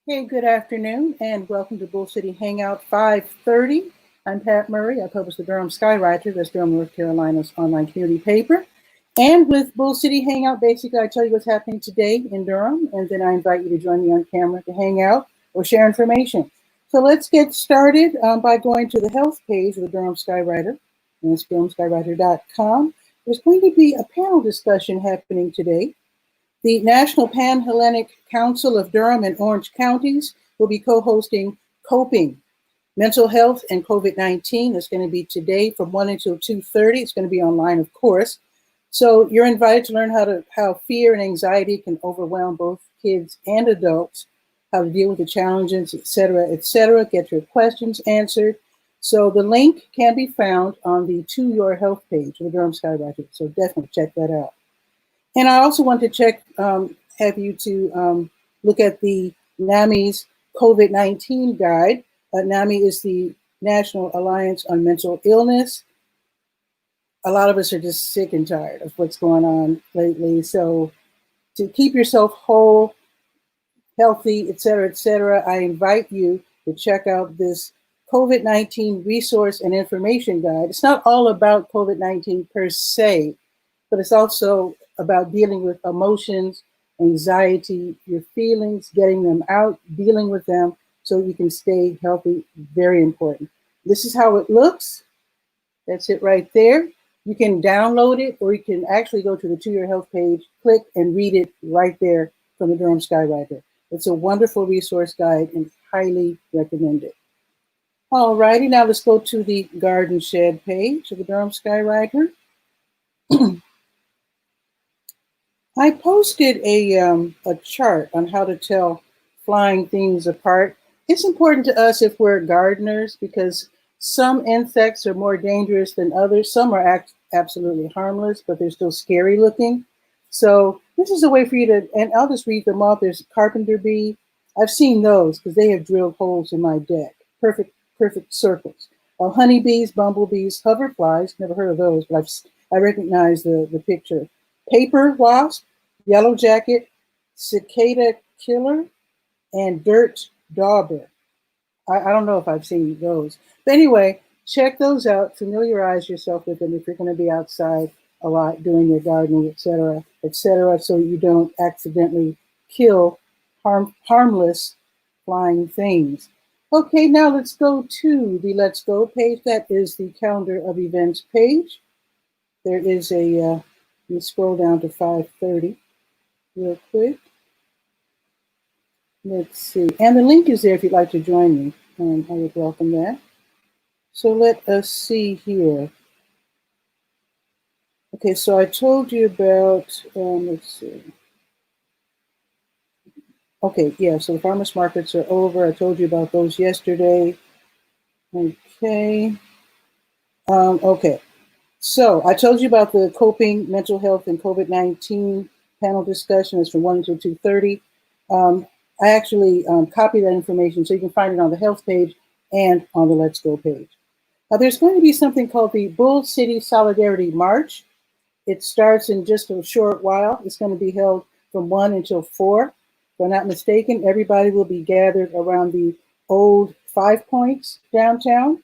Hey, good afternoon, and welcome to Bull City Hangout 530. I'm Pat Murray. I publish the Durham Skywriter, that's Durham, North Carolina's online community paper. And with Bull City Hangout, basically, I tell you what's happening today in Durham, and then I invite you to join me on camera to hang out or share information. So let's get started by going to the health page of the Durham Skywriter, and it's durhamskywriter.com. There's going to be a panel discussion happening today. The National Pan-Hellenic Council of Durham and Orange Counties will be co-hosting Coping, Mental Health and COVID-19. It's going to be today from 1 until 2:30. It's going to be online, of course. So you're invited to learn how fear and anxiety can overwhelm both kids and adults, how to deal with the challenges, et cetera, get your questions answered. So the link can be found on the To Your Health page of the Durham Skywriter. So definitely check that out. And I also want to have you to look at the NAMI's COVID-19 guide. NAMI is the National Alliance on Mental Illness. A lot of us are just sick and tired of what's going on lately. So to keep yourself whole, healthy, et cetera, I invite you to check out this COVID-19 resource and information guide. It's not all about COVID-19 per se, but it's also about dealing with emotions, anxiety, your feelings, getting them out, dealing with them so you can stay healthy. Very important. This is how it looks. That's it right there. You can download it, or you can actually go to the To Your Health page, click and read it right there from the Durham Skywriter. It's a wonderful resource guide and highly recommended. All righty, now let's go to the Garden Shed page of the Durham Skywriter. I posted a chart on how to tell flying things apart. It's important to us if we're gardeners because some insects are more dangerous than others. Some are absolutely harmless, but they're still scary looking. So this is a way for you to, and I'll just read them off. There's carpenter bee. I've seen those because they have drilled holes in my deck. Perfect circles. Honeybees, bumblebees, hoverflies. Never heard of those, but I recognize the picture. Paper wasp, yellow jacket, cicada killer, and dirt dauber. I don't know if I've seen those. But anyway, check those out. Familiarize yourself with them if you're going to be outside a lot doing your gardening, et cetera, so you don't accidentally kill harmless flying things. Okay, now let's go to the Let's Go page. That is the calendar of events page. There is a let me scroll down to 5:30 real quick. Let's see. And the link is there if you'd like to join me. I would welcome that. So let us see here. Okay, so I told you about, let's see. Okay, yeah, so the farmers markets are over. I told you about those yesterday. Okay. Okay. So I told you about the Coping, Mental Health, and COVID-19 panel discussion. It's from 1 until 2:30. I actually copied that information so you can find it on the health page and on the Let's Go page. Now there's going to be something called the Bull City Solidarity March. It starts in just a short while. It's going to be held from 1 until 4. If I'm not mistaken, everybody will be gathered around the old 5 Points downtown.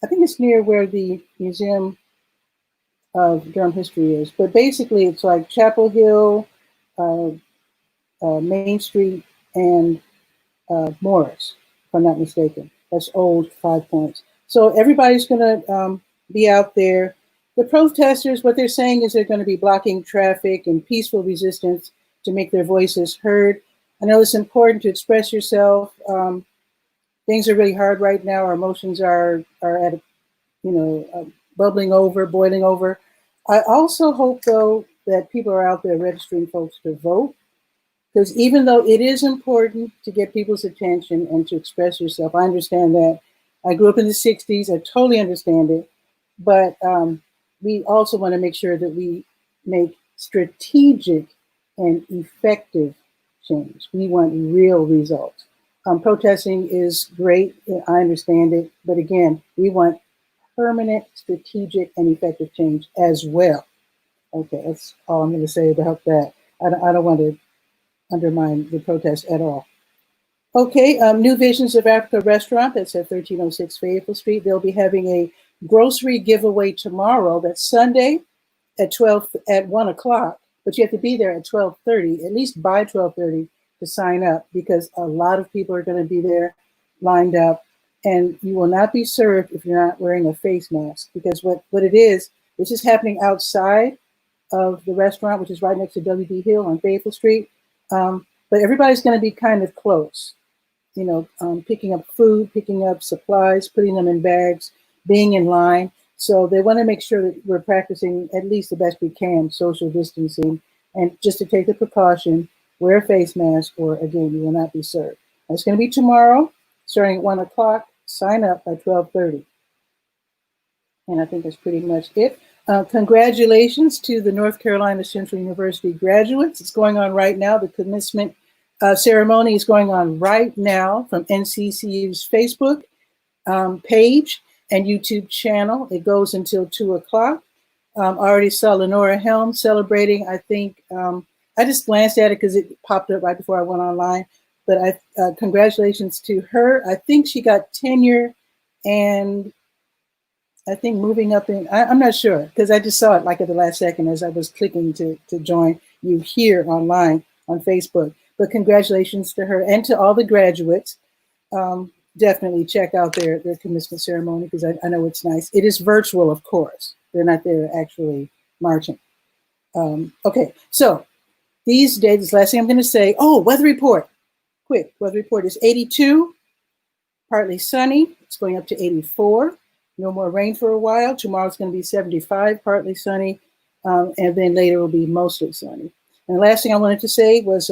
I think it's near where the Museum of Durham History is, but basically it's like Chapel Hill, Main Street, and Morris, if I'm not mistaken. That's old 5 points. So everybody's going to be out there. The protesters, what they're saying is they're going to be blocking traffic and peaceful resistance to make their voices heard. I know it's important to express yourself. Things are really hard right now. Our emotions are at, bubbling over, boiling over. I also hope, though, that people are out there registering folks to vote, because even though it is important to get people's attention and to express yourself, I understand that. I grew up in the 60s. I totally understand it. But we also want to make sure that we make strategic and effective change. We want real results. Protesting is great. I understand it. But again, we want permanent, strategic, and effective change as well. Okay, that's all I'm going to say about that. I don't want to undermine the protest at all. Okay, New Visions of Africa restaurant, that's at 1306 Fayetteville Street. They'll be having a grocery giveaway tomorrow. That's Sunday at 1 o'clock. But you have to be there at 12:30, at least by 12:30, to sign up, because a lot of people are going to be there lined up, and you will not be served if you're not wearing a face mask. Because what it is, this is happening outside of the restaurant, which is right next to W.D. Hill on Fayetteville Street. But everybody's going to be kind of close, picking up food, picking up supplies, putting them in bags, being in line. So they want to make sure that we're practicing at least the best we can social distancing, and just to take the precaution, wear a face mask, or again, you will not be served. It's going to be tomorrow, starting at 1 o'clock. Sign up by 12:30. And I think that's pretty much it. Congratulations to the North Carolina Central University graduates. It's going on right now. The commencement ceremony is going on right now from NCCU's Facebook page and YouTube channel. It goes until 2 o'clock. I already saw Lenora Helm celebrating. I think, I just glanced at it because it popped up right before I went online. But congratulations to her. I think she got tenure, and I think moving up in, I'm not sure, because I just saw it like at the last second as I was clicking to join you here online on Facebook. But congratulations to her and to all the graduates. Definitely check out their commencement ceremony, because I know it's nice. It is virtual, of course. They're not there actually marching. Okay, so these days, this last thing I'm going to say, weather report. Quick, weather report is 82, partly sunny. It's going up to 84. No more rain for a while. Tomorrow's going to be 75, partly sunny. And then later will be mostly sunny. And the last thing I wanted to say was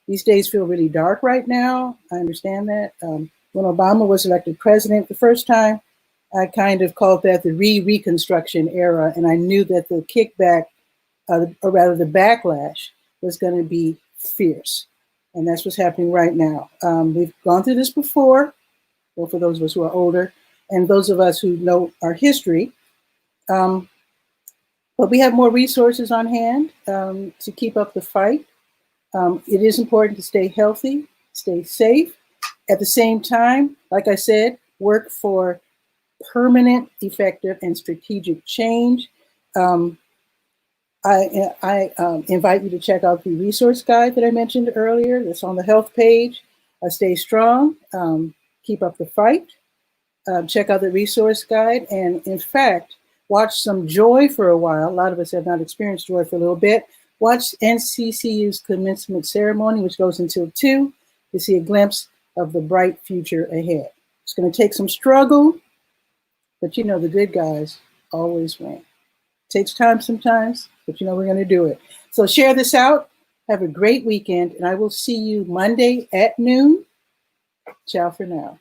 these days feel really dark right now. I understand that. When Obama was elected president the first time, I kind of called that the Reconstruction era. And I knew that the kickback, or rather the backlash, was going to be fierce. And that's what's happening right now. We've gone through this before, well, for those of us who are older, and those of us who know our history. But we have more resources on hand to keep up the fight. It is important to stay healthy, stay safe. At the same time, like I said, work for permanent, effective, and strategic change. I invite you to check out the resource guide that I mentioned earlier. That's on the health page. Stay strong, keep up the fight. Check out the resource guide. And in fact, watch some joy for a while. A lot of us have not experienced joy for a little bit. Watch NCCU's commencement ceremony, which goes until 2, to see a glimpse of the bright future ahead. It's going to take some struggle, but the good guys always win. It takes time sometimes, but we're going to do it. So share this out. Have a great weekend, and I will see you Monday at noon. Ciao for now.